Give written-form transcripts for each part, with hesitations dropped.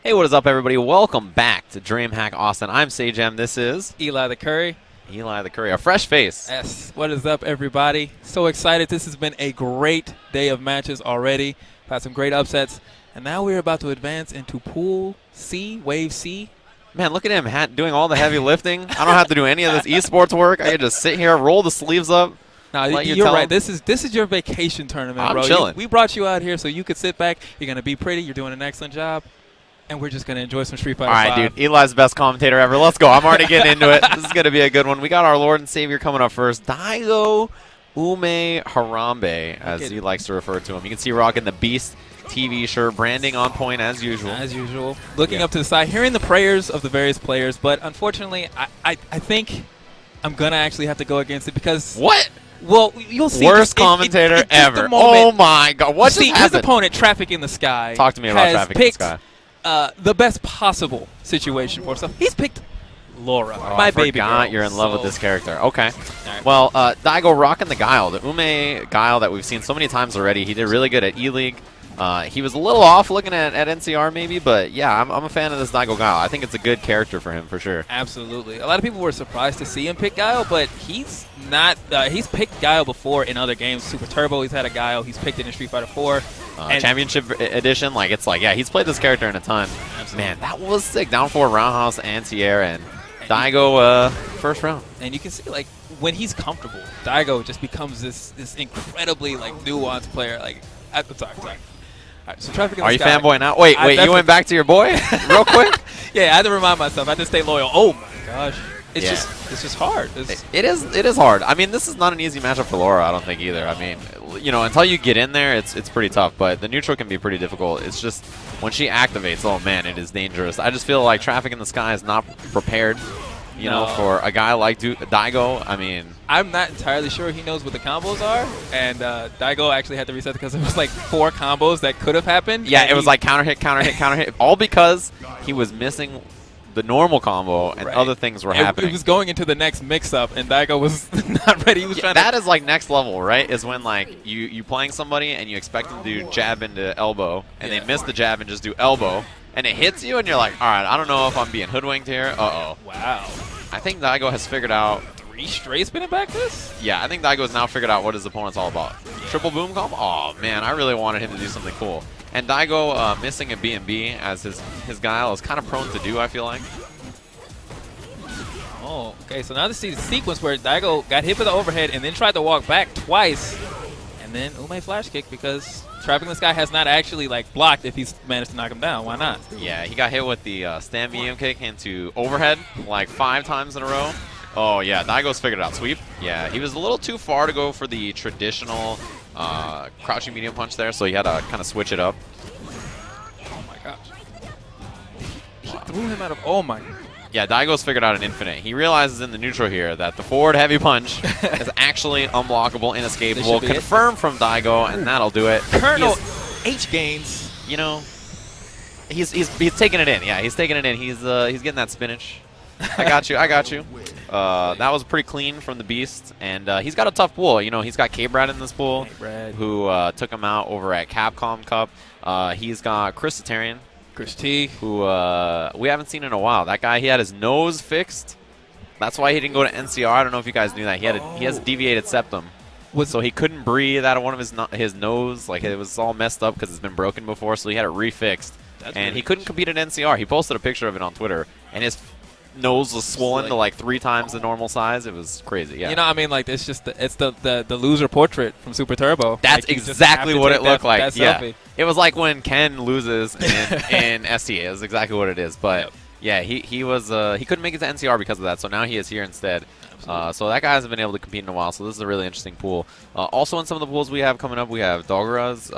Hey, what is up, everybody? Welcome back to Dreamhack Austin. I'm Sage M. This is Eli the Curry. Eli the Curry, a fresh face. Yes. What is up, everybody? So excited. This has been a great day of matches already. We've had some great upsets. And now we're about to advance into Pool C, Wave C. Man, look at him doing all the heavy lifting. I don't have to do any of this esports work. I can just sit here, roll the sleeves up. No, you're right. This is your vacation tournament, bro. I'm chilling. We brought you out here so you could sit back. You're going to be pretty. You're doing an excellent job. And we're just going to enjoy some Street Fighter V. All right, dude. Eli's the best commentator ever. Let's go. I'm already getting into it. This is going to be a good one. We got our Lord and Savior coming up first. Daigo Ume Harambe, as he likes to refer to him. You can see rocking the Beast TV shirt, branding on point as usual. As usual. Looking up to the side, hearing the prayers of the various players. But unfortunately, I think I'm going to actually have to go against it because... What? Well, you'll see. Worst commentator ever. Oh, my God. What just happened? His opponent, Traffic in the Sky, talk to me about Traffic in the Sky. The best possible situation for himself. He's picked Laura, my baby girl. You're in love with this character. Okay. Right. Well, Daigo rocking the Guile. The Ume Guile that we've seen so many times already. He did really good at E-League. He was a little off looking at NCR maybe, but yeah, I'm a fan of this Daigo Guile. I think it's a good character for him for sure. Absolutely. A lot of people were surprised to see him pick Guile, but he's not. He's picked Guile before in other games. Super Turbo, he's had a Guile. He's picked it in Street Fighter 4. Championship edition, he's played this character in a ton. Absolutely. Man, that was sick. Down 4 roundhouse anti-air and Daigo first round. And you can see when he's comfortable, Daigo just becomes this incredibly nuanced player. I'm sorry. All right, so Traffic in the Sky. Are you fanboy now? Wait, you went back to your boy real quick? Yeah, I had to remind myself. I had to stay loyal. Oh my gosh. It's just hard. It is hard. I mean, this is not an easy matchup for Laura, I don't think either. I mean, until you get in there, it's pretty tough. But the neutral can be pretty difficult. It's just when she activates, oh man, it is dangerous. I just feel like Traffic in the Sky is not prepared, for a guy like Daigo. I mean, I'm not entirely sure he knows what the combos are, and Daigo actually had to reset because it was 4 combos that could have happened. Yeah, it was counter hit, counter hit, counter hit, all because he was missing the normal combo and other things were happening. It was going into the next mix-up, and Daigo was not ready. He was trying that is next level, right? Is when you playing somebody and you expect them to do jab into elbow, and they miss the jab and just do elbow, and it hits you, and you're like, all right, I don't know if I'm being hoodwinked here. Uh-oh. Wow. I think Daigo has figured out 3 straight spinning back this? Yeah, I think Daigo has now figured out what his opponent's all about. Yeah. Triple boom combo? Oh, man, I really wanted him to do something cool. And Daigo missing a B&B as his Guile is kind of prone to do, I feel like. Oh, okay, so now this is the sequence where Daigo got hit with the overhead and then tried to walk back twice. And then Ume flash kick because Traffic in the Sky has not actually blocked if he's managed to knock him down. Why not? Yeah, he got hit with the stand medium kick into overhead 5 times in a row. Oh, yeah, Daigo's figured it out. Sweep. Yeah, he was a little too far to go for the traditional crouching medium punch there, so he had to kind of switch it up. Oh, my gosh. He threw him out of... Oh, my... Yeah, Daigo's figured out an infinite. He realizes in the neutral here that the forward heavy punch is actually unblockable, inescapable. Confirmed from Daigo, and that'll do it. Colonel H gains. He's taking it in. Yeah, he's taking it in. He's getting that spinach. I got you. That was pretty clean from the Beast, and he's got a tough pool. He's got K-Brad in this pool, who took him out over at Capcom Cup. He's got Chris T, who we haven't seen in a while. That guy, he had his nose fixed. That's why he didn't go to NCR. I don't know if you guys knew that. He has a deviated septum. So he couldn't breathe out of one of his nose. It was all messed up because it's been broken before, so he had it refixed. And he couldn't compete at NCR. He posted a picture of it on Twitter, and his nose was swollen to 3 times the normal size. It was crazy. Yeah. It's just the loser portrait from Super Turbo. That's exactly what it looked like. Yeah. It was like when Ken loses in STA. It's exactly what it is. But yeah, he couldn't make it to NCR because of that. So now he is here instead. So that guy hasn't been able to compete in a while. So this is a really interesting pool. Also in some of the pools we have coming up, we have Dogura's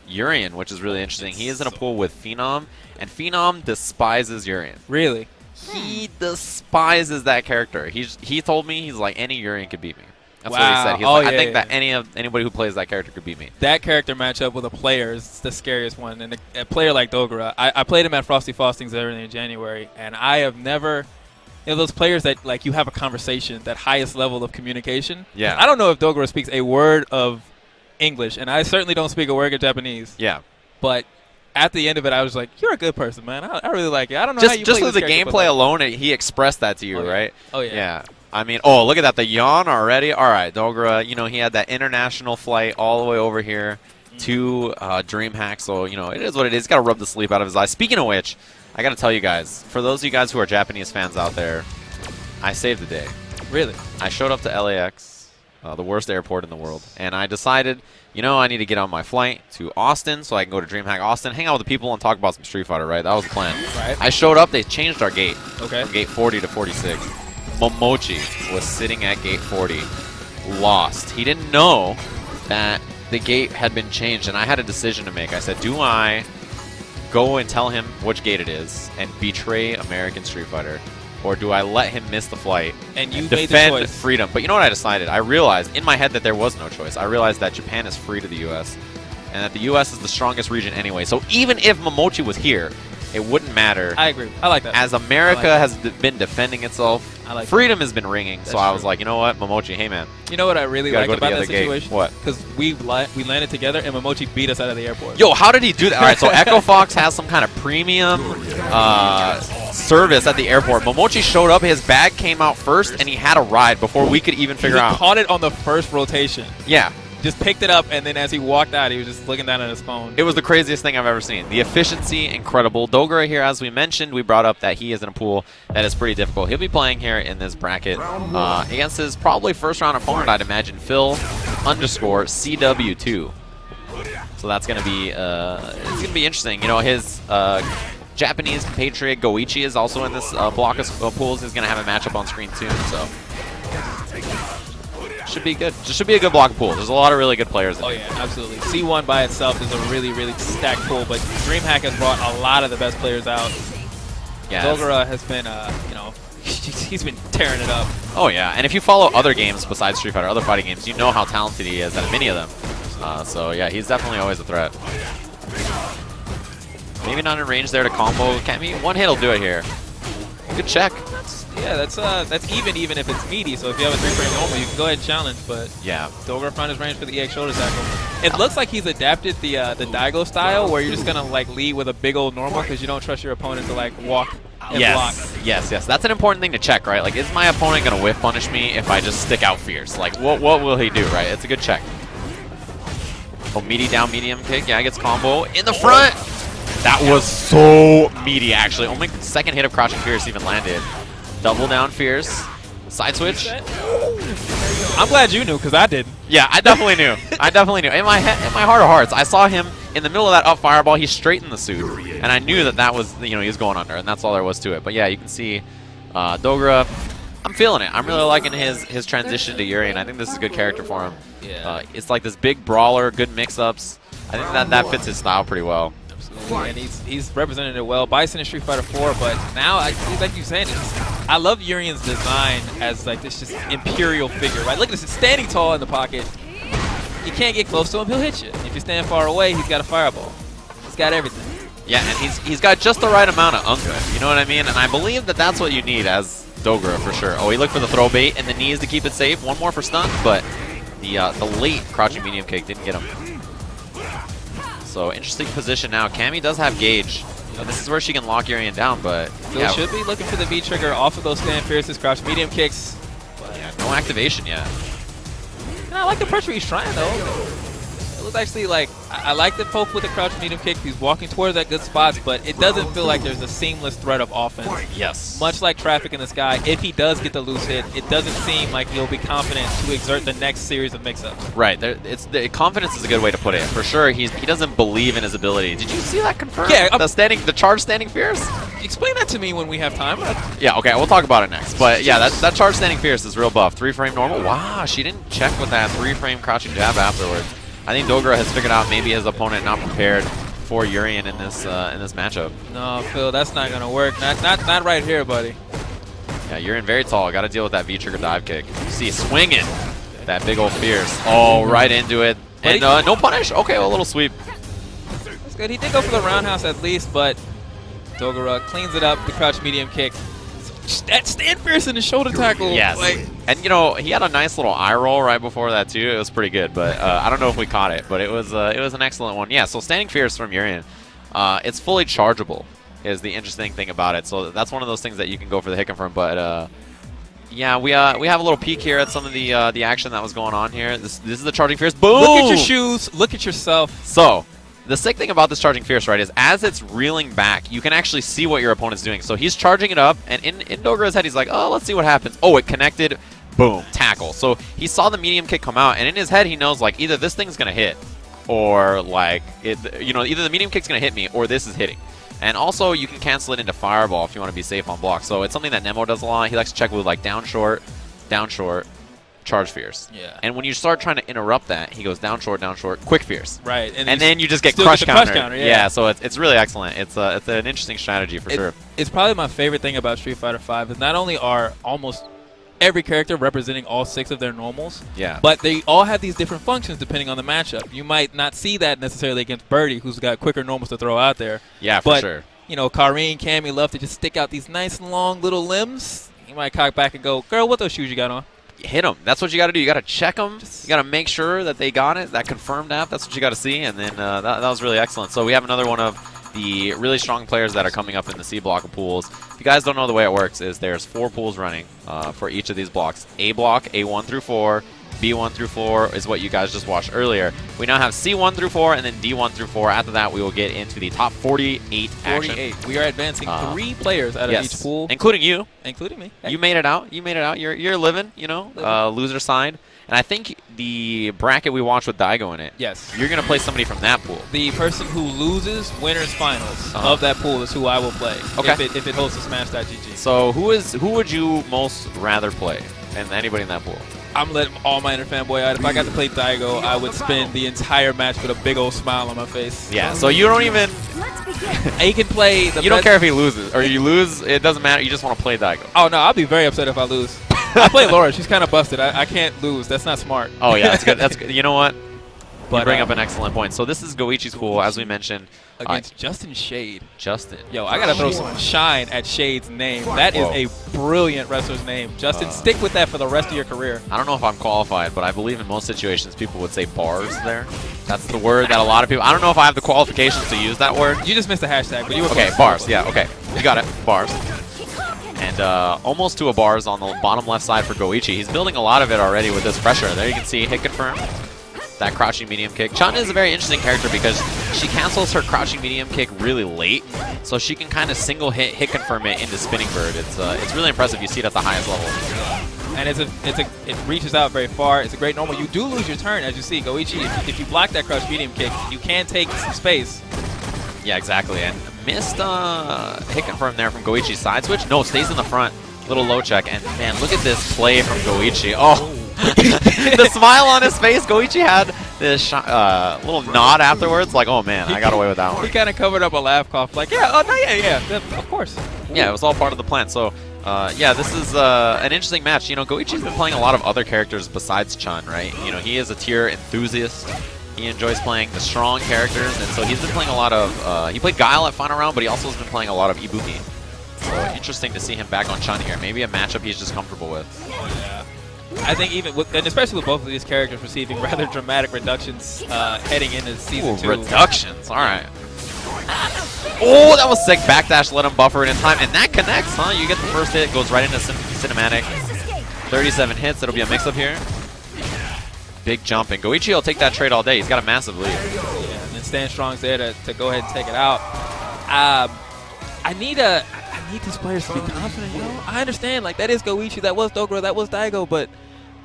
Urien, which is really interesting. He is in a pool with Phenom, and Phenom despises Urien. Really? He despises that character. He told me he's like, any Urien could beat me. That's what he said. He's I think that anybody who plays that character could beat me. That character matchup with a player is the scariest one. And a player like Dogura, I played him at Frosty Faustings early in January, and I have never... those players that you have a conversation, that highest level of communication. Yeah. I don't know if Dogura speaks a word of English, and I certainly don't speak a word of Japanese. Yeah. But at the end of it, I was like, "You're a good person, man. I really like it. I don't know how you just play with the this character, gameplay alone, he expressed that to you, Oh, yeah. right? Oh yeah. Yeah. I mean, oh, look at that. The yawn already. All right, Dogura, he had that international flight all the way over here to Dreamhack. So, it is what it is. He's got to rub the sleep out of his eyes. Speaking of which, I got to tell you guys, for those of you guys who are Japanese fans out there, I saved the day. Really? I showed up to LAX, the worst airport in the world, and I decided, I need to get on my flight to Austin so I can go to Dreamhack Austin, hang out with the people, and talk about some Street Fighter, right? That was the plan. Right. I showed up. They changed our gate Okay. from gate 40 to 46. Momochi was sitting at gate 40, lost. He didn't know that the gate had been changed, and I had a decision to make. I said, do I go and tell him which gate it is and betray American Street Fighter, or do I let him miss the flight And you and made the defend choice. freedom? But you know what I decided? I realized in my head that there was no choice. I realized that Japan is free to the U.S., and that the U.S. is the strongest region anyway. So even if Momochi was here, it wouldn't matter. I agree. I like that. As America has been defending itself, freedom has been ringing. That's so I was true. like, you know what, Momochi, hey man, You know what I really You gotta like go to the about that other gate. situation? What? Because we landed together and Momochi beat us out of the airport. yo, how did he do that? All right, so Echo Fox has some kind of premium service at the airport. Momochi showed up, his bag came out first, and he had a ride before we could even figure he out. caught it on the first rotation. Yeah. Just picked it up, and then as he walked out, he was just looking down at his phone. It was the craziest thing I've ever seen. The efficiency, incredible. Dogura here, as we mentioned, we brought up that he is in a pool that is pretty difficult. He'll be playing here in this bracket against his probably first-round opponent, I'd imagine, Phil_CW2. So that's going to be it's going to be interesting. His Japanese compatriot Goichi is also in this block of pools. He's going to have a matchup on screen soon, so should be good. Just should be a good block of pools. There's a lot of really good players in Oh, it. yeah, absolutely. C1 by itself is a really, really stacked pool, but Dreamhack has brought a lot of the best players out. Yeah, Dogura has been, he's been tearing it up. oh yeah, and if you follow other games besides Street Fighter, other fighting games, you know how talented he is at many of them. So yeah, he's definitely always a threat. Maybe not in range there to combo. Kemi, one hit will do it here. Good check. That's even if it's meaty. So if you have a 3-frame normal, you can go ahead and challenge. But Yeah. Dogura found his range for the EX shoulder tackle. It looks like he's adapted the Daigo style, where you're just gonna lead with a big old normal because you don't trust your opponent to walk and block. Yes. That's an important thing to check, right? Like, is my opponent gonna whiff punish me if I just stick out fierce? Like, what will he do, right? It's a good check. Oh, meaty down, medium kick. Yeah, he gets combo in the front. That was so meaty, actually. Only second hit of crouching fierce even landed. Double down fierce. Side switch. I'm glad you knew, because I didn't. Yeah, I definitely knew. In my heart of hearts, I saw him in the middle of that up fireball. He straightened the suit, and I knew that was he was going under, and that's all there was to it. But yeah, you can see Dogura. I'm feeling it. I'm really liking his transition to Yuri, and I think this is a good character for him. Yeah. It's like this big brawler, good mix-ups. I think that fits his style pretty well. Absolutely. And he's represented it well. Bison in Street Fighter 4, but now, like you're saying, I love Urian's design as this just imperial figure, right? Look at this, it's standing tall in the pocket. You can't get close to him, he'll hit you. If you stand far away, he's got a fireball. He's got everything. Yeah, and he's got just the right amount of unga, you know what I mean? And I believe that's what you need as Dogura for sure. Oh, he looked for the throw bait and the knees to keep it safe. One more for stun, but the late crouching medium kick didn't get him. So interesting position now. Cammy does have gauge. And this is where she can lock Urian down, but Phil should be looking for the V trigger off of those stand fierces, crouch medium kicks. But yeah, no activation yet. And I like the pressure he's trying though. It was actually I like the poke with the crouch medium kick. He's walking towards that good spots, but it doesn't feel like there's a seamless thread of offense. Yes. Much like Traffic in the Sky, if he does get the loose hit, it doesn't seem like he'll be confident to exert the next series of mix-ups. Right. Confidence is a good way to put it. For sure, he doesn't believe in his ability. Did you see that confirmed? Yeah. The charge standing fierce? Explain that to me when we have time. Yeah, okay, we'll talk about it next. But yeah, that charge standing fierce is real buff. 3-frame normal. Wow, she didn't check with that 3-frame crouching jab afterwards. I think Dogura has figured out maybe his opponent not prepared for Urian in this matchup. No, Phil, that's not gonna work. Not right here, buddy. Yeah, Urian very tall. Got to deal with that V-trigger dive kick. You see, swinging that big old fierce. Oh, right into it. And no punish. Okay, well, a little sweep. That's good. He did go for the roundhouse at least, but Dogura cleans it up. The crouch medium kick. That stand fierce in the shoulder tackle. Yes. And he had a nice little eye roll right before that too. It was pretty good, but I don't know if we caught it, but it was an excellent one. Yeah. So standing fierce from Urian. It's fully chargeable is the interesting thing about it. So that's one of those things that you can go for the hit confirm. But yeah, we have a little peek here at some of the action that was going on here. This is the Charging Fierce. Boom! Look at your shoes. Look at yourself. So the sick thing about this Charging Fierce, right, is as it's reeling back, you can actually see what your opponent's doing. So he's charging it up, and in Dogura's head, he's like, oh, let's see what happens. Oh, it connected. Boom, tackle. So he saw the medium kick come out, and in his head, he knows, like, either this thing's going to hit, or, like, either the medium kick's going to hit me, or this is hitting. And also, you can cancel it into Fireball if you want to be safe on block. So it's something that Nemo does a lot. He likes to check with, like, down short, charge fierce. Yeah. And when you start trying to interrupt that, he goes down short, quick fierce. Right. And then you just get crush counter. Yeah, so it's really excellent. It's an interesting strategy for sure. It's probably my favorite thing about Street Fighter V is not only are almost every character representing all 6 of their normals, but they all have these different functions depending on the matchup. You might not see that necessarily against Birdie, who's got quicker normals to throw out there. Yeah, for sure. You know, Karin, Cammy love to just stick out these nice long little limbs. You might cock back and go, girl, what those shoes you got on? Hit them. That's what you got to do. You got to check them. You got to make sure that they got it. That confirmed app. That's what you got to see. And then that was really excellent. So we have another one of the really strong players that are coming up in the C block of pools. If you guys don't know, the way it works is there's 4 pools running for each of these blocks. A block, A1 through 4. B1 through 4 is what you guys just watched earlier. We now have C1 through 4 and then D1 through 4. After that, we will get into the top 48 action. We are advancing 3 players out of each pool. Including you. Including me. You made it out. You made it out. You're living, you know, loser side. And I think the bracket we watched with Daigo in it, you're going to play somebody from that pool. The person who loses winners finals of that pool is who I will play if it holds to Smash.gg. So who would you most rather play? And anybody in that pool? I'm letting all my inner fanboy out. If I got to play Daigo, I would spend the entire match with a big old smile on my face. Yeah, so you don't even... He can play... You don't care if he loses. Or you lose, it doesn't matter. You just want to play Daigo. Oh, no, I'll be very upset if I lose. I play Laura. She's kind of busted. I can't lose. That's not smart. Oh, yeah, that's good. That's good. You know what? But you bring up an excellent point. So this is Goichi's pool, as we mentioned. Against Justin Shade. Justin. Yo, I got to throw some shine at Shade's name. That is a brilliant wrestler's name. Justin, stick with that for the rest of your career. I don't know if I'm qualified, but I believe in most situations people would say bars there. That's the word that a lot of people... I don't know if I have the qualifications to use that word. You just missed the hashtag, but you were okay, bars. Yeah, okay. You got it. Bars. And almost to a bars on the bottom left side for Goichi. He's building a lot of it already with this pressure. There you can see hit confirm. That crouching medium kick. Chun is a very interesting character because she cancels her crouching medium kick really late, so she can kind of single hit confirm it into spinning bird. It's really impressive. You see it at the highest level. And it reaches out very far. It's a great normal. You do lose your turn, as you see. Goichi, if you block that crouch medium kick, you can take some space. Yeah, exactly. And missed hit confirm there from Goichi's side switch. No, stays in the front. Little low check. And man, look at this play from Goichi. Oh. The smile on his face. Goichi had this little nod afterwards, like, oh man, I got away with that one. He kind of covered up a laugh cough, like, yeah, oh no, yeah, of course. Yeah, it was all part of the plan. So, yeah, this is an interesting match. You know, Goichi's been playing a lot of other characters besides Chun, right? You know, he is a tier enthusiast. He enjoys playing the strong characters, and so he's been playing a lot of. He played Guile at final round, but he also has been playing a lot of Ibuki. So interesting to see him back on Chun here. Maybe a matchup he's just comfortable with. Yeah. I think even with, and especially with both of these characters receiving rather dramatic reductions heading into Season 2. Reductions, all right. Oh, that was sick. Backdash let him buffer it in time, and that connects, huh? You get the first hit, goes right into cinematic. 37 hits, it'll be a mix-up here. Big jump, and Goichi will take that trade all day. He's got a massive lead. Yeah, and then Stan Strong's there to go ahead and take it out. I need these players to be confident, you know? I understand, like, that is Goichi, that was Dogura, that was Daigo, but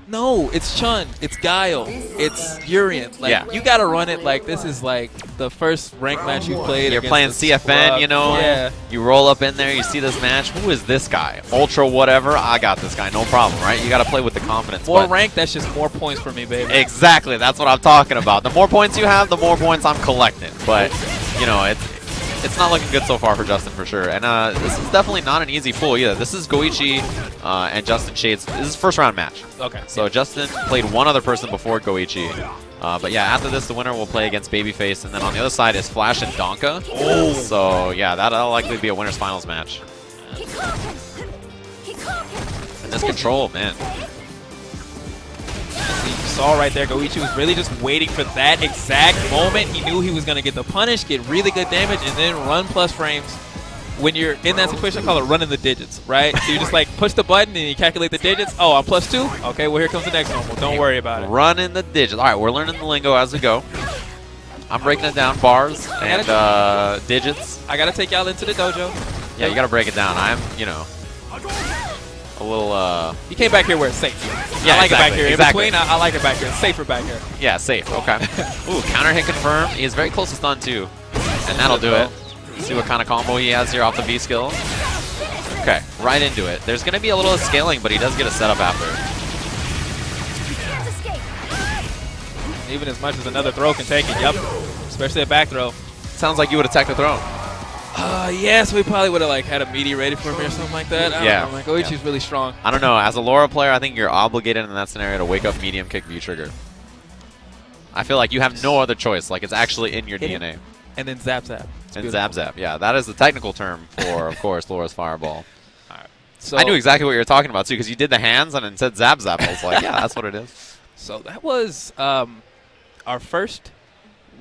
no, it's Chun, it's Guile, it's Urien. Like, you gotta run it like this is like the first ranked match you've played. You're playing CFN, you know? Yeah. You roll up in there, you see this match. Who is this guy? Ultra whatever, I got this guy, no problem, right? You gotta play with the confidence. More ranked, that's just more points for me, baby. Exactly, that's what I'm talking about. The more points you have, the more points I'm collecting. But, you know, it's not looking good so far for Justin for sure. And this is definitely not an easy pool either. This is Goichi and Justin Shades. This is first round match. Okay. So Justin played one other person before Goichi. But yeah, after this, the winner will play against Babyface. And then on the other side is Flash and Donka. Oh. So yeah, that'll likely be a winner's finals match. And this control, man. saw right there, Goichi was really just waiting for that exact moment. He knew he was going to get the punish, get really good damage, and then run plus frames. When you're in that situation, I call it running the digits, right? So you just like push the button and you calculate the digits. Oh, I'm +2? Okay, well, here comes the next normal. Don't worry about it. Running the digits. All right, we're learning the lingo as we go. I'm breaking it down, bars and digits. I got to take y'all into the dojo. Yeah, you got to break it down. I'm, you know, a little... You came back here where it's safe. Yeah, I like exactly, it back here. exactly. In between, I like it back here. It's safer back here. Yeah, safe. Okay. Ooh, counter hit confirmed. He is very close to stun, too. And that'll do it. See what kind of combo he has here off the V skill. Okay, right into it. There's going to be a little scaling, but he does get a setup after. Even as much as another throw can take it, yep. Especially a back throw. Sounds like you would attack the throne. Yes, we probably would have like had a meaty ready for me or something like that. I don't know, man. Goichi's really strong. I don't know. As a Laura player, I think you're obligated in that scenario to wake up medium kick V trigger. I feel like you have no other choice. Like it's actually in your DNA. And then zap zap. And zap zap. Yeah, that is the technical term for, of course, Laura's fireball. All right. So I knew exactly what you were talking about too, because you did the hands and then said zap zap. I was like, yeah, that's what it is. So that was our first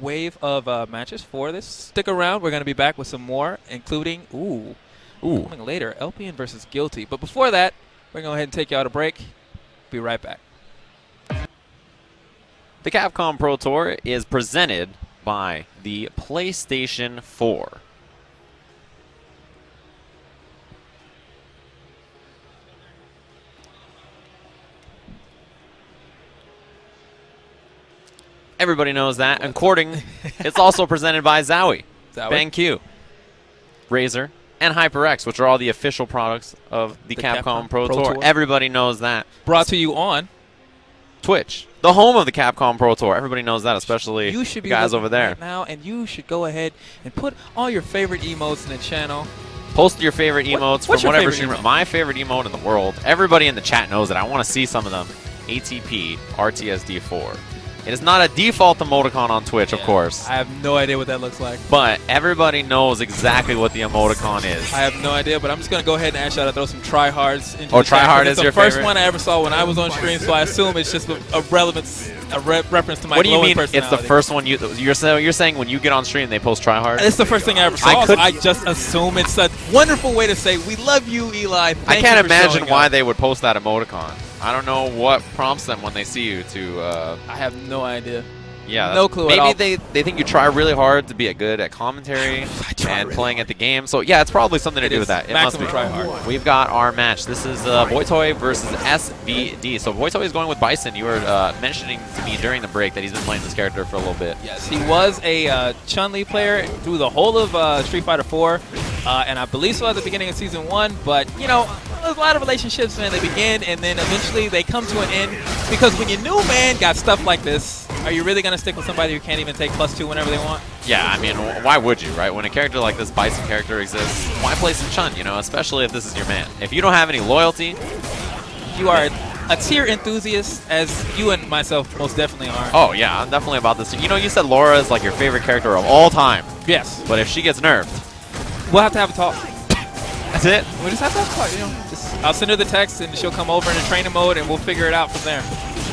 wave of matches for this. Stick around. We're going to be back with some more, including coming later, Elpian versus Guilty. But before that, we're going to go ahead and take you out a break. Be right back. The Capcom Pro Tour is presented by the PlayStation 4. Everybody knows that. According, it's also presented by Zowie, BenQ, Razer, and HyperX, which are all the official products of the Capcom Pro Tour. Everybody knows that. Brought to you on Twitch, the home of the Capcom Pro Tour. Everybody knows that, especially you should be guys over there. Right now, and you should go ahead and put all your favorite emotes in the channel. Post your favorite emotes from whatever streamer. My favorite emote in the world. Everybody in the chat knows it. I want to see some of them. ATP RTSD4. It is not a default emoticon on Twitch, of course. I have no idea what that looks like. But everybody knows exactly what the emoticon is. I have no idea, but I'm just going to go ahead and ask y'all to throw some tryhards into the chat. Tryhard is your favorite? It's the first one I ever saw when I was on stream, so I assume it's just a reference to my glowing personality. What do you mean it's the first one? You're saying when you get on stream, they post tryhard? It's the first thing I ever saw. I just assume it's a wonderful way to say, we love you, Eli. I can't imagine why they would post that emoticon. I don't know what prompts them when they see you to... I have no idea. Yeah, no clue at all. Maybe they think you try really hard to be good at commentary and playing at the game. So yeah, it's probably something to do with that. It must be. Try hard. We've got our match. This is Voitoy versus SVD. So Voitoy is going with Bison. You were mentioning to me during the break that he's been playing this character for a little bit. Yes, he was a Chun-Li player through the whole of Street Fighter 4, and I believe so at the beginning of Season 1. But you know, there's a lot of relationships, man. They begin and then eventually they come to an end because when your new man got stuff like this, are you really going to stick with somebody who can't even take +2 whenever they want? Yeah, I mean, why would you, right? When a character like this Bison character exists, why play some Chun, you know, especially if this is your man? If you don't have any loyalty... You are a tier enthusiast, as you and myself most definitely are. Oh, yeah, I'm definitely about this. You know, you said Laura is like your favorite character of all time. Yes. But if she gets nerfed... We'll have to have a talk. That's it? We'll just have to have a talk, you know. I'll send her the text, and she'll come over in a training mode, and we'll figure it out from there.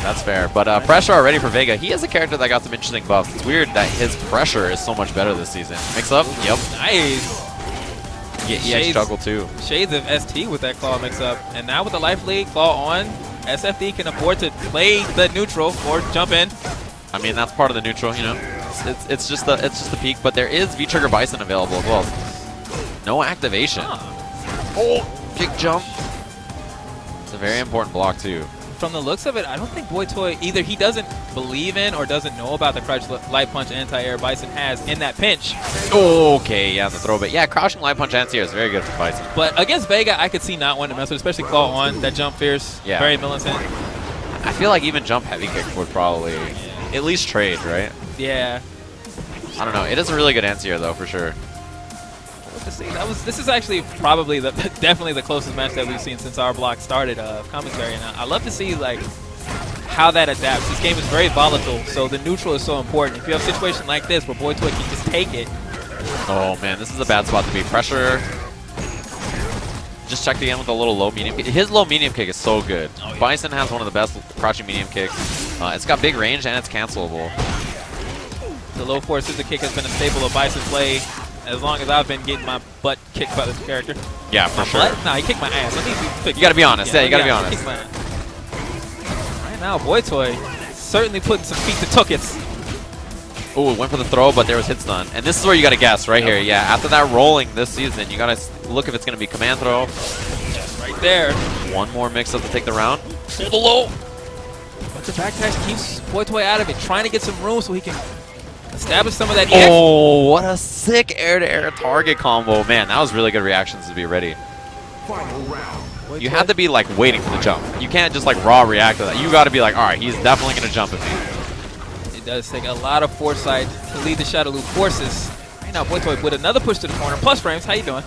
That's fair. But pressure already for Vega. He is a character that got some interesting buffs. It's weird that his pressure is so much better this season. Mix up? Yep. Nice. Yeah, he has struggle too. Shades of ST with that claw mix up. And now with the life lead, claw on, SFV can afford to play the neutral or jump in. I mean, that's part of the neutral, you know. It's just the peak, but there is V-Trigger Bison available as well. No activation. Oh, kick jump. It's a very important block too. From the looks of it, I don't think Voitoy, either he doesn't believe in or doesn't know about the crouch light punch anti-air Bison has in that pinch. Oh, okay, yeah, the throw bit. Yeah, crouching light punch anti-air is very good for Bison. But against Vega, I could see not wanting to mess with, especially claw on, that jump fierce, very militant. I feel like even jump heavy kick would probably at least trade, right? Yeah. I don't know. It is a really good anti-air though, for sure. This is actually probably definitely the closest match that we've seen since our block started commentary, and I love to see like how that adapts. This game is very volatile, so the neutral is so important. If you have a situation like this where Voitoy can just take it. Oh man, this is a bad spot to be. Pressure. Just check the end with a little low medium kick. His low medium kick is so good. Oh, yeah. Bison has one of the best crouching medium kicks. It's got big range and it's cancelable. The low force scissor kick has been a staple of Bison's play as long as I've been getting my butt kicked by this character. Yeah, for sure. Nah, he kicked my ass. You gotta be honest. Yeah, you gotta be honest. Right now, Boy Toy certainly putting some feet to tuckets. Oh, it went for the throw, but there was hit stun. And this is where you gotta guess right here. Yeah, after that rolling this season, you gotta look if it's gonna be command throw. Just right there. One more mix-up to take the round. Pull the low. But the backdash keeps Boy Toy out of it, trying to get some room so he can establish some of that EX. Oh, what a sick air-to-air target combo. Man, that was really good reactions to be ready. Final round. You have to be like waiting for the jump. You can't just like raw react to that. You gotta be like, all right, he's definitely gonna jump at me. It does take a lot of foresight to lead the Shadow Loop forces. Right now, Boy Toy with another push to the corner. Plus frames, how you doing?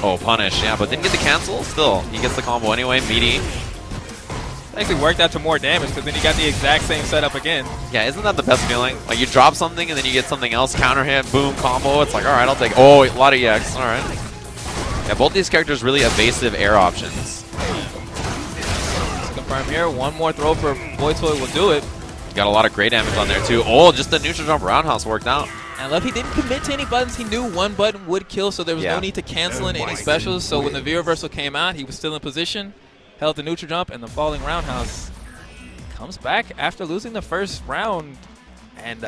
Oh, punish, yeah, but didn't get the cancel. Still, he gets the combo anyway. Meaty. Actually worked out to more damage because then he got the exact same setup again. Yeah, isn't that the best feeling? Like you drop something and then you get something else, counter hit, boom, combo. It's like, all right, I'll take. Oh, a lot of EX. All right. Yeah, both these characters really evasive air options. Let's confirm here. One more throw for Boy Toy will do it. Got a lot of great damage on there too. Oh, just the neutral jump roundhouse worked out. And I love he didn't commit to any buttons. He knew one button would kill, so there was no need to cancel in any specials. So when the V reversal came out, he was still in position, held the neutral jump, and the falling roundhouse comes back after losing the first round. And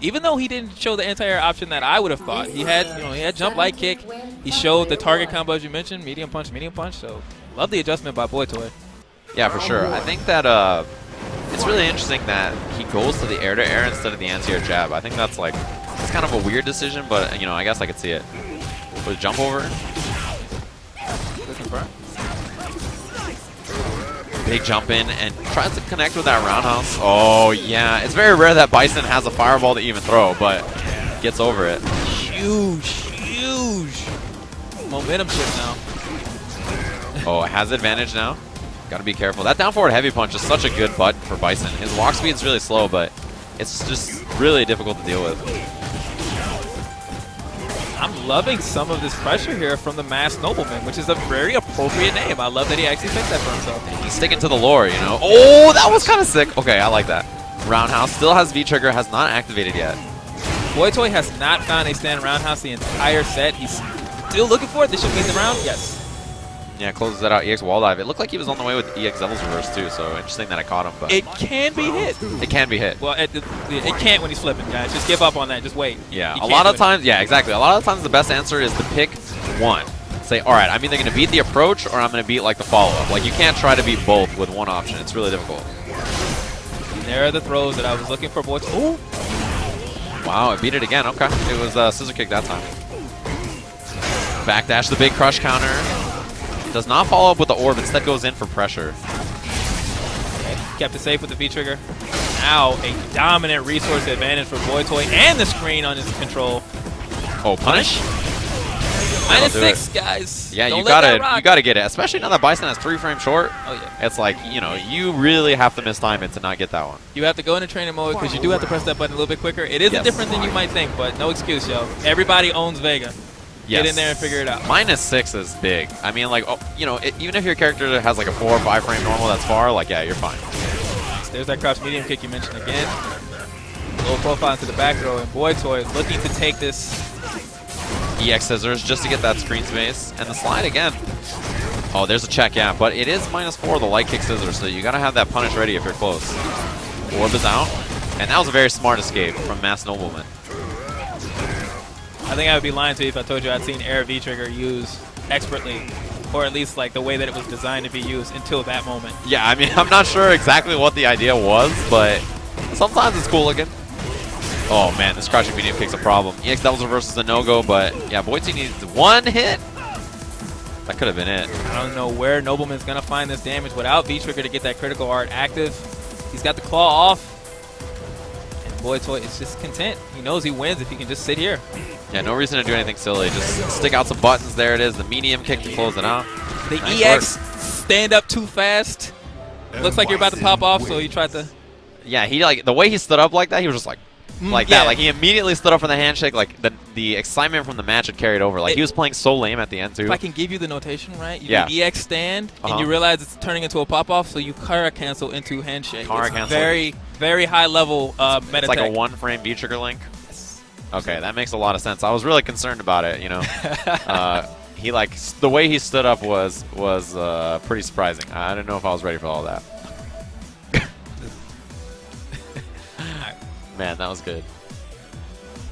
even though he didn't show the anti-air option that I would have thought, he had he had jump, light kick. He showed the target combo as you mentioned, medium punch. So love the adjustment by Boy Toy. Yeah, for sure. I think that it's really interesting that he goes to the air-to-air instead of the anti-air jab. I think that's like, it's kind of a weird decision, but I guess I could see it. With jump over. Looking for big jump in and tries to connect with that roundhouse. Oh, yeah. It's very rare that Bison has a fireball to even throw, but gets over it. Huge momentum shift now. Oh, it has advantage now. Got to be careful. That down forward heavy punch is such a good button for Bison. His walk speed is really slow, but it's just really difficult to deal with. I'm loving some of this pressure here from the Masked Nobleman, which is a very appropriate name. I love that he actually picked that for himself. He's sticking to the lore, Oh, that was kind of sick. Okay, I like that. Roundhouse still has V-trigger, has not activated yet. Boy Toy has not found a stand roundhouse the entire set. He's still looking for it. This should be the round. Yes. Yeah, closes that out. EX wall dive. It looked like he was on the way with EX Devil's Reverse too, so interesting that I caught him. But it can be hit. It can be hit. Well, it can't when he's flipping, guys. Just give up on that. Just wait. Yeah, a lot of times, yeah, exactly. A lot of times the best answer is to pick one. Say, all right, I'm either going to beat the approach or I'm going to beat like the follow-up. Like you can't try to beat both with one option. It's really difficult. And there are the throws that I was looking for. Boy, oh! Wow, it beat it again. Okay, it was scissor kick that time. Backdash the big crush counter. Does not follow up with the orb, instead goes in for pressure. Okay. Kept it safe with the V-trigger. Now a dominant resource advantage for Boy Toy and the screen on his control. Oh, punish? -6, guys. Yeah, you gotta get it. Especially now that Bison has 3 frames short. Oh yeah. It's like, you really have to mistime it to not get that one. You have to go into training mode because you do have to press that button a little bit quicker. It is different than you might think, but no excuse, yo. Everybody owns Vega. Yes. Get in there and figure it out. -6 is big. I mean, like, even if your character has like a 4 or 5 frame normal that's far, like, yeah, you're fine. There's that crouch medium kick you mentioned again. Low profile into the back throw, and Boy Toy is looking to take this. EX scissors just to get that screen space. And the slide again. Oh, there's a check, yeah. But it is -4, the light kick scissors, so you got to have that punish ready if you're close. Orb is out. And that was a very smart escape from Masked Nobleman. I think I would be lying to you if I told you I'd seen Air V-Trigger used expertly, or at least like the way that it was designed to be used until that moment. Yeah, I mean, I'm not sure exactly what the idea was, but sometimes it's cool looking. Oh man, this crouching medium kick's a problem. EX Devil's Reverse is a no-go, but yeah, Boichi needs one hit. That could have been it. I don't know where Nobleman's going to find this damage without V-Trigger to get that critical art active. He's got the claw off. Boy Toy is just content. He knows he wins if he can just sit here. Yeah, no reason to do anything silly. Just stick out some buttons. There it is. The medium kick to close it out. The nice EX work. Stand up too fast. Looks like you're about to pop off, so he tried to. Yeah, he the way he stood up like that, he was just like, like that. Like he immediately stood up for the handshake. Like the excitement from the match had carried over. Like he was playing so lame at the end too. If I can give you the notation right, you do EX stand, and you realize it's turning into a pop off, so you Kara cancel into handshake. Kara cancel. Very, very high level meta. It's like a one-frame B trigger link. Yes. Okay, that makes a lot of sense. I was really concerned about it. You know, he the way he stood up was pretty surprising. I didn't know if I was ready for all that. Man, that was good.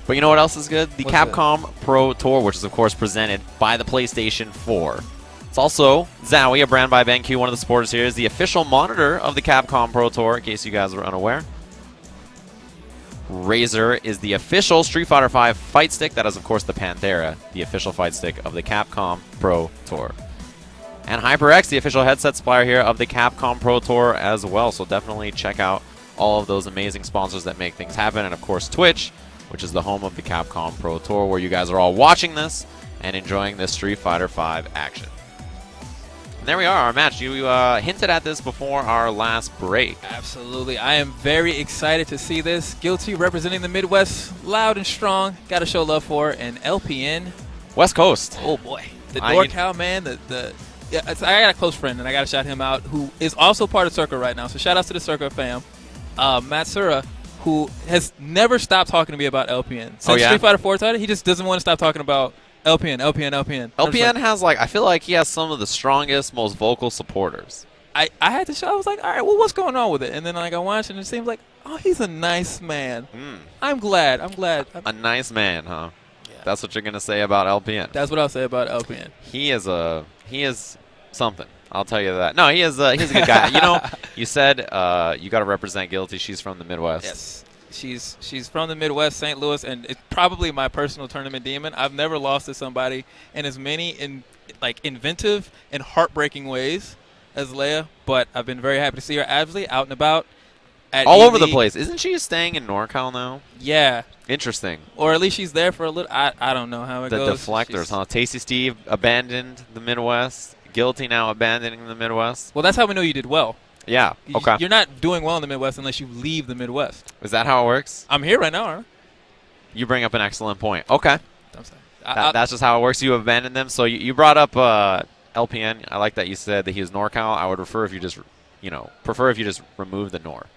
But you know what else is good? The Capcom Pro Tour, which is, of course, presented by the PlayStation 4. It's also Zowie, a brand by BenQ, one of the supporters here, is the official monitor of the Capcom Pro Tour, in case you guys were unaware. Razer is the official Street Fighter V fight stick. That is, of course, the Panthera, the official fight stick of the Capcom Pro Tour. And HyperX, the official headset supplier here of the Capcom Pro Tour as well. So definitely check out all of those amazing sponsors that make things happen. And, of course, Twitch, which is the home of the Capcom Pro Tour, where you guys are all watching this and enjoying this Street Fighter V action. And there we are, our match. You hinted at this before our last break. Absolutely. I am very excited to see this. Guilty representing the Midwest, loud and strong. Got to show love for. And LPN. West Coast. Oh, boy. The NorCal, man. I got a close friend, and I got to shout him out, who is also part of Circa right now. So shout out to the Circa fam. Matsura, who has never stopped talking to me about LPN. Since Street Fighter 4 started, he just doesn't want to stop talking about LPN. LPN has, I feel like he has some of the strongest, most vocal supporters. I had to show, I was like, all right, well, what's going on with it? And then I watched, and it seems like, oh, he's a nice man. I'm glad. A nice man, huh? Yeah. That's what you're going to say about LPN. That's what I'll say about LPN. He is something. I'll tell you that. No, he's a good guy. You know, you said you got to represent Guilty. She's from the Midwest. Yes, she's from the Midwest, St. Louis, and it's probably my personal tournament demon. I've never lost to somebody in as many inventive and heartbreaking ways as Leia, but I've been very happy to see her absolutely out and about. All over the place. Isn't she staying in NorCal now? Yeah. Interesting. Or at least she's there for a little. I don't know how it goes. The deflectors, huh? Tasty Steve abandoned the Midwest. Guilty now abandoning the Midwest. Well, that's how we know you did well. Yeah, okay. You're not doing well in the Midwest unless you leave the Midwest. Is that how it works? I'm here right now, aren't I? You bring up an excellent point. Okay. I'm sorry. That's just how it works. You abandoned them. So you brought up LPN. I like that you said that he was NorCal. I would prefer if you just remove the Nor.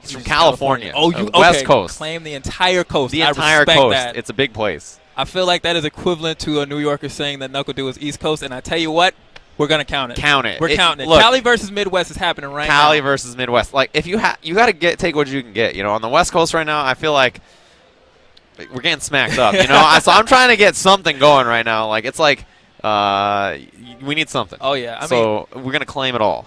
He's from California. Oh, you West Coast. Claim the entire coast. The entire coast. That. It's a big place. I feel like that is equivalent to a New Yorker saying that Knuckle Dew is East Coast, and I tell you what, we're gonna count it. We're counting it. Look, Cali versus Midwest is happening right now. Cali versus Midwest. Like if you got to take what you can get. You know, on the West Coast right now, I feel like we're getting smacked up. You know, so I'm trying to get something going right now. Like it's like we need something. Oh yeah. So we're gonna claim it all.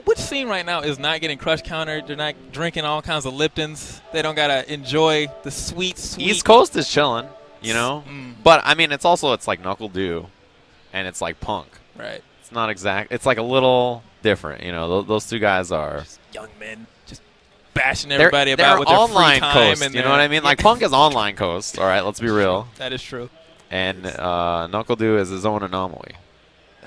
Which scene right now is not getting crush countered? They're not drinking all kinds of Liptons. They don't gotta enjoy the sweet. East Coast is chilling. You know, but I mean, it's like Knuckle Dew, and it's like Punk. Right. It's not exact. It's like a little different. You know, those two guys are just young men, just bashing everybody about with their online free time. Coast, you know what I mean? Like Punk is online Coast. All right, let's be real. That is true. And Knuckle Dew is his own anomaly.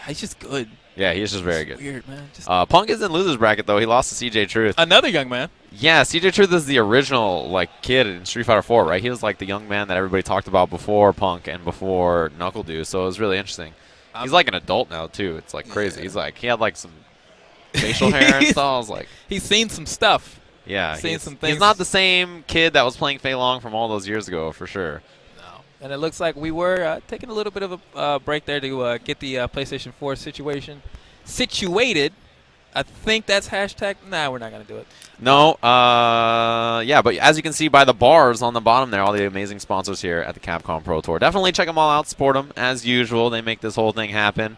He's just good. Yeah, he's just very good. Weird, man. Punk is in loser's bracket though. He lost to CJ Truth. Another young man. Yeah, CJ Truth is the original kid in Street Fighter 4, right? He was like the young man that everybody talked about before Punk and before Knuckle Dew. So it was really interesting. He's like an adult now too. It's like crazy. Yeah. He had some facial hair and stuff. I was like, he's seen some stuff. Yeah, seen some things. He's not the same kid that was playing Fei Long from all those years ago, for sure. And it looks like we were taking a little bit of a break there to get the PlayStation 4 situation situated. I think that's hashtag. Nah, we're not going to do it. No. Yeah, but as you can see by the bars on the bottom there, all the amazing sponsors here at the Capcom Pro Tour. Definitely check them all out. Support them as usual. They make this whole thing happen.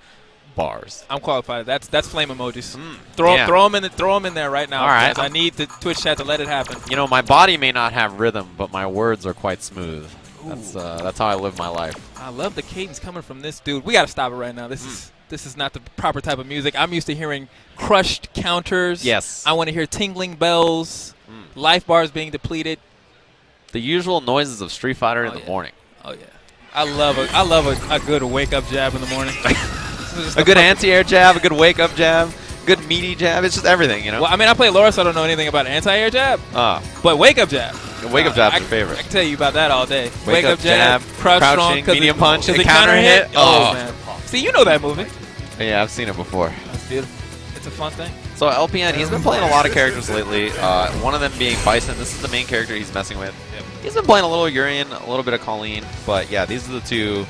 Bars. I'm qualified. That's flame emojis. Throw them in there right now. All right. I need the Twitch chat to let it happen. You know, my body may not have rhythm, but my words are quite smooth. That's how I live my life. I love the cadence coming from this dude. We got to stop it right now. This is not the proper type of music. I'm used to hearing crushed counters. Yes. I want to hear tingling bells, life bars being depleted. The usual noises of Street Fighter in the morning. Oh yeah. I love a good wake up jab in the morning. A good anti-air jab, a good wake up jab, good meaty jab. It's just everything, you know. Well, I mean, I play Laura, so I don't know anything about an anti-air jab. But wake up jab. Wake up jab's your favorite. I can tell you about that all day. Wake up jab, crouching, medium punch, and counter hit. Oh, man. See, you know that movie. Yeah, I've seen it before. That's beautiful. It's a fun thing. So LPN, he's been playing a lot of characters lately. One of them being Bison. This is the main character he's messing with. Yep. He's been playing a little Urian, a little bit of Colleen. But yeah, these are the two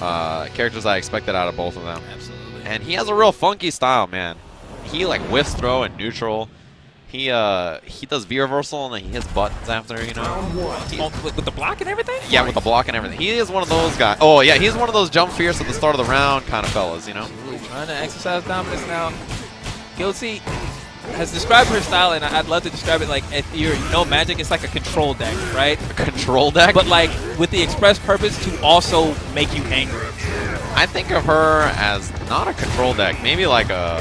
characters I expected out of both of them. Absolutely. And he has a real funky style, man. He like whiffs throw and neutral. He does V reversal and then he hits buttons after, you know. With the block and everything? Yeah, with the block and everything. He is one of those guys. Oh yeah, he's one of those jump fierce at the start of the round kind of fellas, you know. Really trying to exercise dominance now. Goichi has described her style, and I'd love to describe it like if you know Magic, it's like a control deck, right? A control deck? But like with the express purpose to also make you angry. I think of her as not a control deck, maybe like a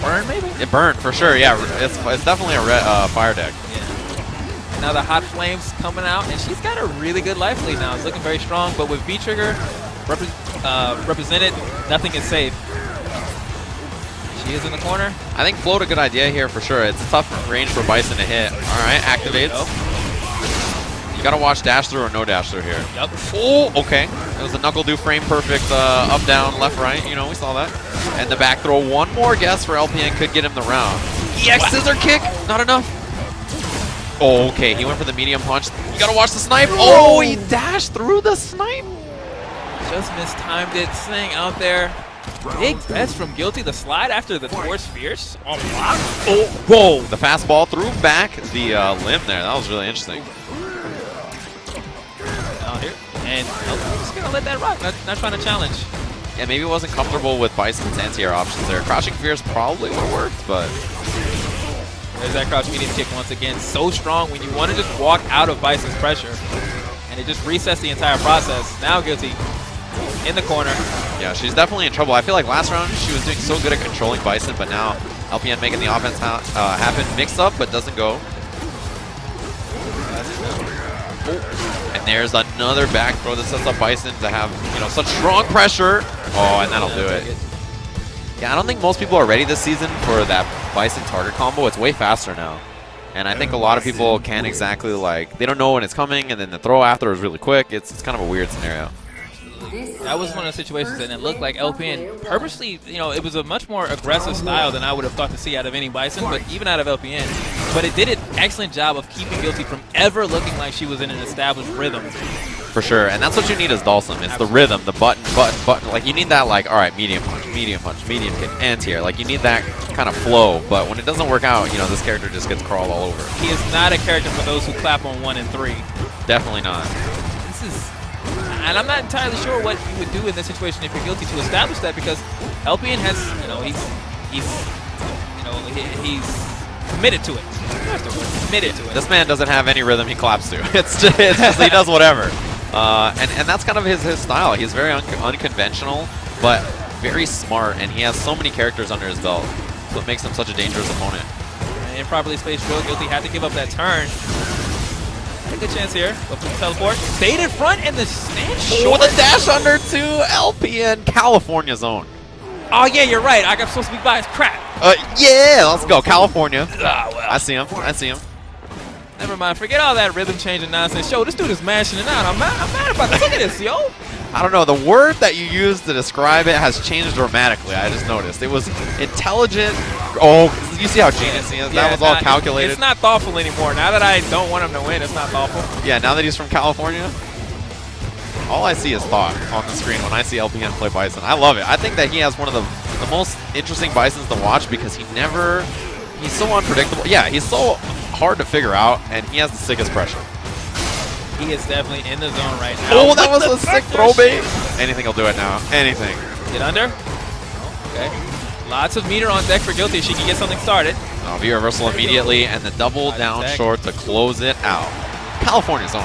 burn, maybe? It burn for sure. Yeah, it's definitely a fire deck. Yeah. Now the hot flames coming out, and she's got a really good life lead now. It's looking very strong, but with V trigger represented, nothing is safe. She is in the corner. I think float a good idea here for sure. It's a tough range for Bison to hit. All right, activates. You gotta watch dash through or no dash through here. Yep. Oh, okay. It was a knuckle do frame perfect up, down, left, right. You know, we saw that. And the back throw, one more guess for LPN could get him the round. EX scissor kick, not enough. Oh, okay, he went for the medium punch. You gotta watch the snipe. Oh, he dashed through the snipe. Just mistimed it, staying out there. Big bets from Guilty. The slide after the Force Fierce on block. Oh, whoa. The fastball threw back the limb there. That was really interesting. Out here. And I'm just going to let that rock. Not trying to challenge. Yeah, maybe wasn't comfortable with Bison's anti-air options there. Crouching Fierce probably would have worked, but... There's that crouch medium kick once again. So strong when you want to just walk out of Bison's pressure. And it just resets the entire process. Now Guilty in the corner. Yeah, she's definitely in trouble. I feel like last round she was doing so good at controlling Bison, but now LPN making the offense happen. Mix up, but doesn't go. Oh. And there's another back throw that sets up Bison to have, you know, such strong pressure. Oh, and that'll do it. Yeah, I don't think most people are ready this season for that Bison target combo. It's way faster now. And I think a lot of people can't exactly, like, they don't know when it's coming, and then the throw after is really quick. It's kind of a weird scenario. That was one of the situations, and it looked like LPN purposely, you know, it was a much more aggressive style than I would have thought to see out of any Bison, but even out of LPN. But it did an excellent job of keeping Guilty from ever looking like she was in an established rhythm. For sure, and that's what you need as Dhalsim. It's the rhythm, the button. Like, you need that, like, all right, medium punch, medium kick, anti-air. Like, you need that kind of flow, but when it doesn't work out, you know, this character just gets crawled all over. He is not a character for those who clap on 1 and 3. Definitely not. This is... And I'm not entirely sure what you would do in this situation if you're Guilty to establish that, because LPN has, you know, he's committed to it. That's the word, committed to it. This man doesn't have any rhythm he claps to. It's just he does whatever. And that's kind of his style. He's very unconventional, but very smart, and he has so many characters under his belt. So it makes him such a dangerous opponent. Improperly spaced drill. Guilty had to give up that turn. A good chance here. Go for the teleport. Stayed in front and the stand short. Oh, the dash under to LPN California zone. Oh, yeah, you're right. I'm supposed to be biased. Crap. Yeah, let's go. California. Well. I see him. Never mind. Forget all that rhythm changing nonsense. Yo, this dude is mashing it out. I'm mad about this. Look at this, yo. I don't know. The word that you used to describe it has changed dramatically. I just noticed. It was intelligent. Oh, you see how genius he is? Yeah, that was all calculated. It's not thoughtful anymore. Now that I don't want him to win, it's not thoughtful. Yeah, now that he's from California, all I see is thought on the screen when I see LPN play Bison. I love it. I think that he has one of the most interesting Bisons to watch because he's so unpredictable. Yeah, he's so hard to figure out, and he has the sickest pressure. He is definitely in the zone right now. Oh, that was a sick throw bait. Anything will do it now. Anything. Get under. Oh, okay. Lots of meter on deck for Guilty. She can get something started. Oh, V reversal immediately, and the double down short to close it out. California zone.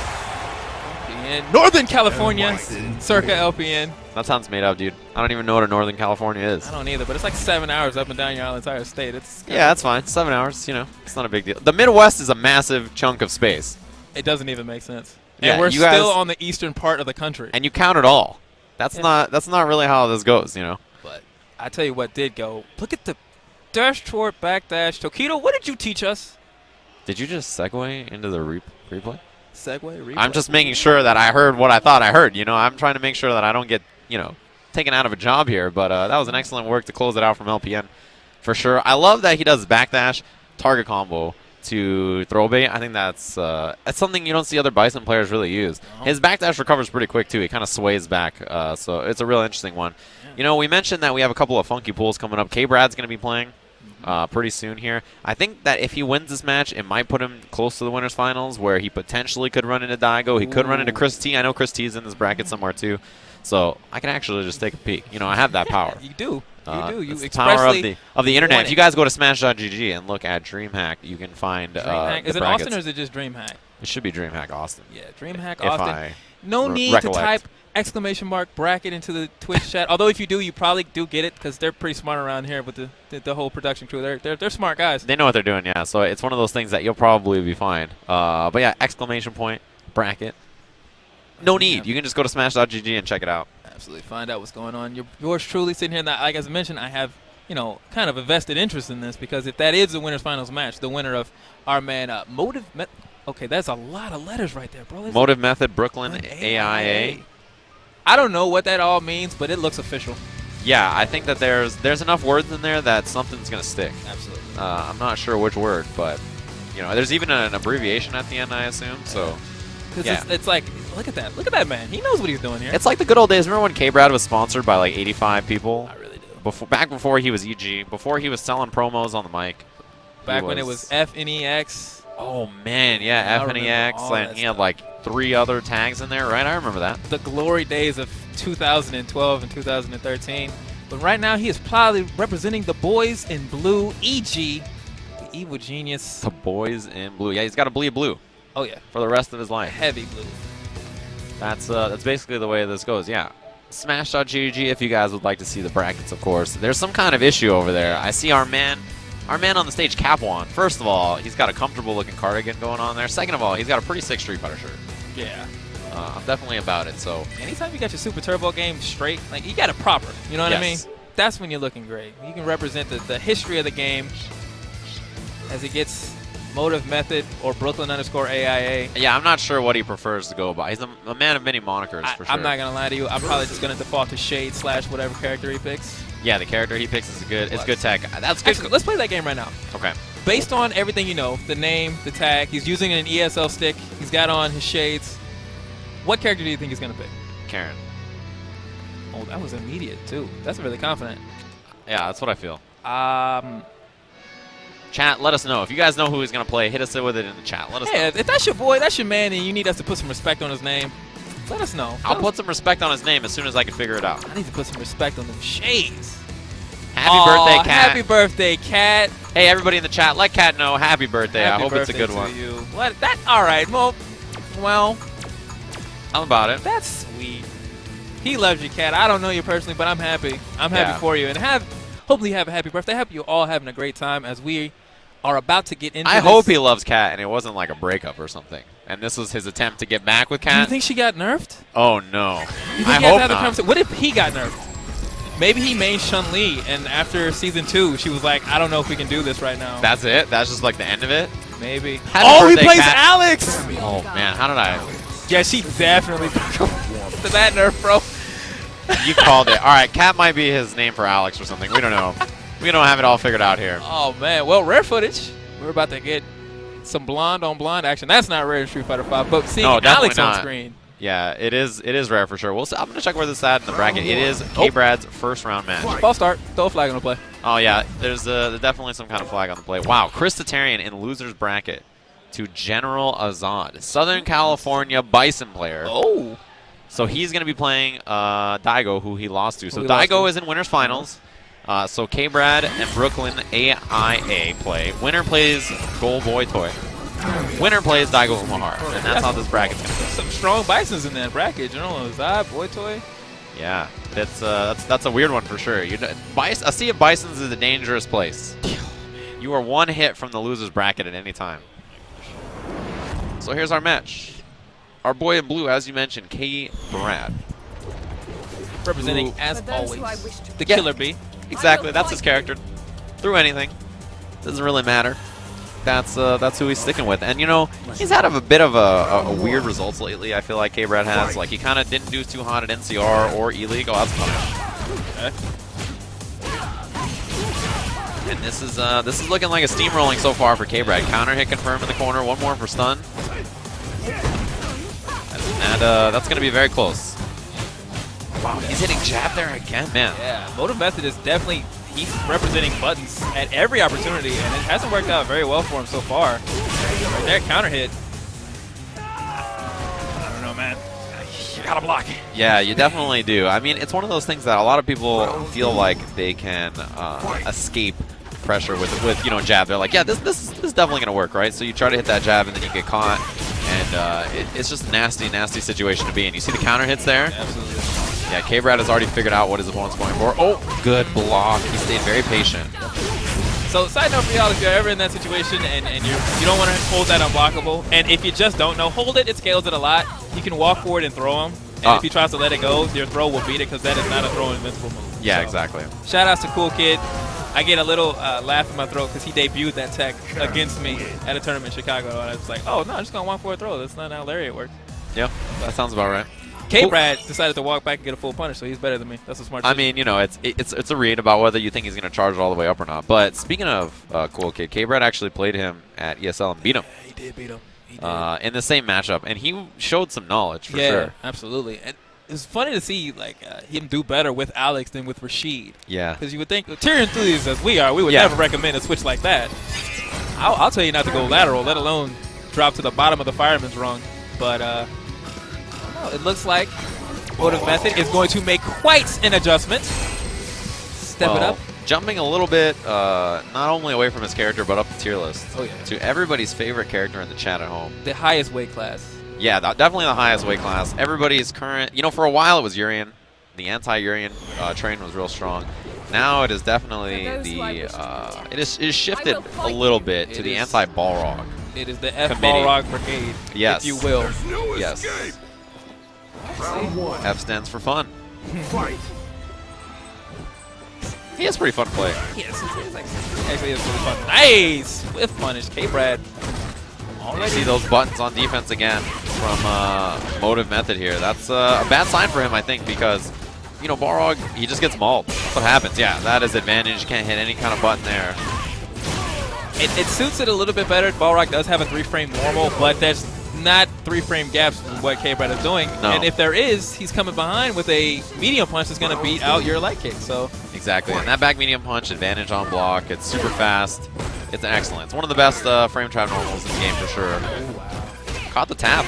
In Northern California, circa LPN. That sounds made up, dude. I don't even know what a Northern California is. I don't either, but it's like 7 hours up and down your entire state. Yeah, that's fine. 7 hours, you know, it's not a big deal. The Midwest is a massive chunk of space. It doesn't even make sense. Yeah, and we're still on the eastern part of the country. And you count it all. That's not really how this goes, you know. But I tell you what did go. Look at the dash toward back dash. Tokido, what did you teach us? Did you just segue into the Replay? Segue, replay. I'm just making sure that I heard what I thought I heard. You know, I'm trying to make sure that I don't get, you know, taken out of a job here. But that was an excellent work to close it out from LPN for sure. I love that he does backdash, target combo to throw bait. I think that's something you don't see other Bison players really use. His backdash recovers pretty quick, too. He kind of sways back, so it's a real interesting one. Yeah. You know, we mentioned that we have a couple of funky pools coming up. K-Brad's going to be playing pretty soon here. I think that if he wins this match, it might put him close to the winners finals, where he potentially could run into Daigo. He could run into Chris T. I know Chris T's in this bracket somewhere, too. So I can actually just take a peek. You know, I have that power. You do. You do. You it's the power of the internet. If you guys go to Smash.gg and look at Dreamhack, you can find Dreamhack. Is it Austin or is it just Dreamhack? It should be Dreamhack Austin. Yeah, Dreamhack Austin. No need to type / bracket into the Twitch chat. Although if you do, you probably do get it because they're pretty smart around here with the whole production crew. They're smart guys. They know what they're doing, yeah. So it's one of those things that you'll probably be fine. But yeah, / bracket. No need. You can just go to Smash.gg and check it out. Absolutely, find out what's going on. Yours truly sitting here, and like as I mentioned, I have kind of a vested interest in this because if that is the winners finals match, the winner of our man Motive. Okay, that's a lot of letters right there, bro. Motive Method Brooklyn AIA. I don't know what that all means, but it looks official. Yeah, I think that there's enough words in there that something's gonna stick. Absolutely. I'm not sure which word, but there's even an abbreviation at the end, I assume. So. Yeah. It's like, look at that. Look at that man. He knows what he's doing here. It's like the good old days. Remember when K-Brad was sponsored by like 85 people? I really do. Back before he was EG, before he was selling promos on the mic. Back when it was FNEX. Oh, man. Yeah, FNEX. And he had like 3 other tags in there, right? I remember that. The glory days of 2012 and 2013. But right now he is proudly representing the boys in blue, EG, the evil genius. The boys in blue. Yeah, he's got to bleed blue. Oh, yeah. For the rest of his life. Heavy blue. That's basically the way this goes, yeah. Smash.gg if you guys would like to see the brackets, of course. There's some kind of issue over there. I see our man on the stage, Capwan. First of all, he's got a comfortable-looking cardigan going on there. Second of all, he's got a pretty sick Street Fighter shirt. Yeah. I'm definitely about it, so. Anytime you got your Super Turbo game straight, like, you got it proper. You know what I mean? That's when you're looking great. You can represent the history of the game as it gets Motive Method or Brooklyn _AIA. Yeah, I'm not sure what he prefers to go by. He's a man of many monikers, for sure. I'm not going to lie to you. I'm probably just going to default to Shade / whatever character he picks. Yeah, the character he picks is good. It's good tech. That's good. Actually, let's play that game right now. Okay. Based on everything you know, the name, the tag, he's using an ESL stick. He's got on his shades. What character do you think he's going to pick? Karen. Oh, that was immediate, too. That's really confident. Yeah, that's what I feel. Chat, let us know. If you guys know who he's going to play, hit us with it in the chat. Let us know. If that's your boy, that's your man, and you need us to put some respect on his name, let us know. I'll put some respect on his name as soon as I can figure it out. I need to put some respect on them shades. Happy birthday, Cat. Happy birthday, Cat. Hey, everybody in the chat, let Cat know happy birthday. Happy I hope birthday it's a good one. You. What? That? All right. Well, I'm about it. That's sweet. He loves you, Cat. I don't know you personally, but I'm happy. I'm happy for you. And hopefully you have a happy birthday. I hope you all having a great time as we are about to get into I hope he loves Cat and it wasn't like a breakup or something. And this was his attempt to get back with Cat. Do you think she got nerfed? Oh, no. You think I hope not. What if he got nerfed? Maybe he made Chun-Li, and after Season 2, she was like, I don't know if we can do this right now. That's it? That's just like the end of it? Maybe. Happy birthday, he plays Cat. Alex! Oh, man. How did I? Yeah, she definitely to that nerf, bro. You called it. All right, Cat might be his name for Alex or something. We don't know. We don't have it all figured out here. Oh, man. Well, rare footage. We're about to get some blonde on blonde action. That's not rare in Street Fighter 5, but seeing Alex on screen. Yeah, it is rare for sure. I'm going to check where this is at in the bracket. It is K-Brad's first round match. False start. Throw a flag on the play. Oh, yeah. There's definitely some kind of flag on the play. Wow, Chris Tatarian in loser's bracket to General Azad, Southern California Bison player. Oh. So he's going to be playing Daigo, who he lost to. So Daigo is in winners finals. So K-Brad and Brooklyn AIA play. Winner plays Gold Boy Toy. Winner plays Daigo Umahara. And that's how this bracket's going to go. Some strong Bisons in that bracket. General Azad, Boy Toy. Yeah, that's a weird one for sure. A sea of Bisons is a dangerous place. You are one hit from the loser's bracket at any time. So here's our match. Our boy in blue, as you mentioned, K-Brad. Representing, as always, the Killer Bee. Exactly, that's his character. Through anything. Doesn't really matter. that's who he's sticking with. And, you know, he's had a bit of a weird results lately, I feel like K-Brad has. Like, he kind of didn't do too hot at NCR or E-League. Oh, that's fun. Okay. And this is looking like a steamrolling so far for K-Brad. Counter hit confirmed in the corner. One more for stun. And that's going to be very close. Wow, he's hitting jab there again, man. Yeah, Motive Method is definitely, he's representing buttons at every opportunity, and it hasn't worked out very well for him so far. Right there, counter hit. I don't know, man. You gotta block. Yeah, you definitely do. I mean, it's one of those things that a lot of people feel like they can escape pressure with you know, jab. They're like, yeah, this is definitely gonna work, right? So you try to hit that jab and then you get caught, and it's just a nasty, nasty situation to be in. You see the counter hits there? Absolutely. Yeah, K-Brad has already figured out what his opponent's going for. Oh, good block. He stayed very patient. So, side note for y'all, if you're ever in that situation and you don't want to hold that unblockable, and if you just don't know, hold it. It scales it a lot. You can walk forward and throw him, and if he tries to let it go, your throw will beat it because that is not a throw invincible move. Yeah, so, exactly. Shout outs to Cool Kid. I get a little laugh in my throat because he debuted that tech against me at a tournament in Chicago, and I was like, oh, no, I'm just going to walk forward throw. That's not how Lariat works. Yeah, that sounds about right. K-Brad decided to walk back and get a full punish, so he's better than me. That's a smart decision. I mean, you know, it's a read about whether you think he's going to charge it all the way up or not. But speaking of Cool Kid, K-Brad actually played him at ESL and beat him. Yeah, he did beat him. He did. In the same matchup, and he showed some knowledge for sure. Yeah, absolutely. And it's funny to see like him do better with Alex than with Rashid. Yeah. Because you would think, tier enthusiasts as we are, we would never recommend a switch like that. I'll tell you not to go lateral, let alone drop to the bottom of the fireman's rung. But it looks like Motive Method is going to make quite an adjustment. Step it up. Jumping a little bit, not only away from his character, but up the tier list. Oh, yeah. To everybody's favorite character in the chat at home. The highest weight class. Yeah, definitely the highest weight class. Everybody's current, you know, for a while it was Urian. The anti-Urian train was real strong. Now it is definitely it is shifted a little bit to the anti-Balrog. It is the F-Balrog Brigade, yes, if you will. Yes. F stands for fun. Fight. He has pretty fun to play. Yes, actually it's really fun. Nice! Whiff punish, K-Brad. You see those buttons on defense again from Motive Method here. That's a bad sign for him, I think, because, you know, Balrog, he just gets mauled. That's what happens. Yeah, that is advantage. You can't hit any kind of button there. It suits it a little bit better. Balrog does have a 3-frame normal, but there's not 3-frame gaps with what K-Brad is doing. No. And if there is, he's coming behind with a medium punch that's going to beat out your light kick. So exactly. And that back medium punch, advantage on block. It's super fast. It's excellent. It's one of the best frame trap normals in the game for sure. Caught the tap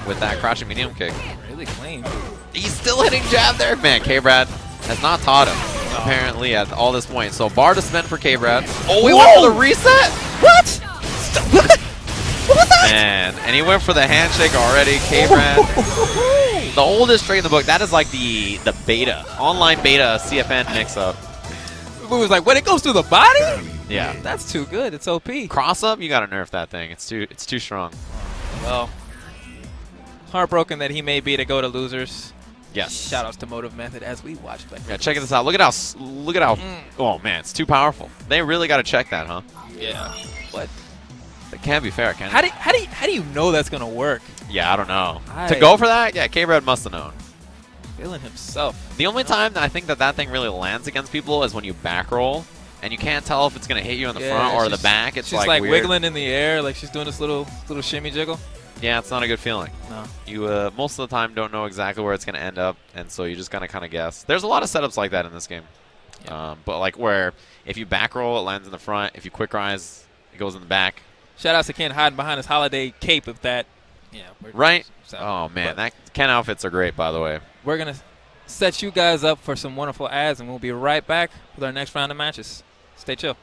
with that crouching medium kick. Really clean. He's still hitting jab there. Man, K-Brad has not taught him, apparently, at all this point. So bar to spend for K-Brad. Oh, he went for the reset? What? What was that? Man, and he went for the handshake already. K-Brad, the oldest trick in the book. That is like the beta, online beta CFN mix-up. It was like, when it goes through the body? Yeah. That's too good. It's OP. Cross up, you gotta nerf that thing. It's too strong. Well, heartbroken that he may be to go to losers. Yes. Shout outs to Motive Method as we watch play. Yeah, check this out. Look at how oh man, it's too powerful. They really gotta check that, huh? Yeah. What? That can't be fair, can How it? do you know that's gonna work? Yeah, I don't know. To go for that, yeah, K-Brad must have known. Feeling himself. The only time that I think that thing really lands against people is when you back roll, and you can't tell if it's gonna hit you in the front or the back. It's she's like weird. wiggling in the air, like she's doing this little shimmy jiggle. Yeah, it's not a good feeling. No. You most of the time don't know exactly where it's gonna end up, and so you just gotta kind of guess. There's a lot of setups like that in this game, but like where if you back roll, it lands in the front. If you quick rise, it goes in the back. Shout out to Ken hiding behind his holiday cape of that. Yeah. Right? Oh, man. That Ken outfits are great, by the way. We're going to set you guys up for some wonderful ads, and we'll be right back with our next round of matches. Stay chill.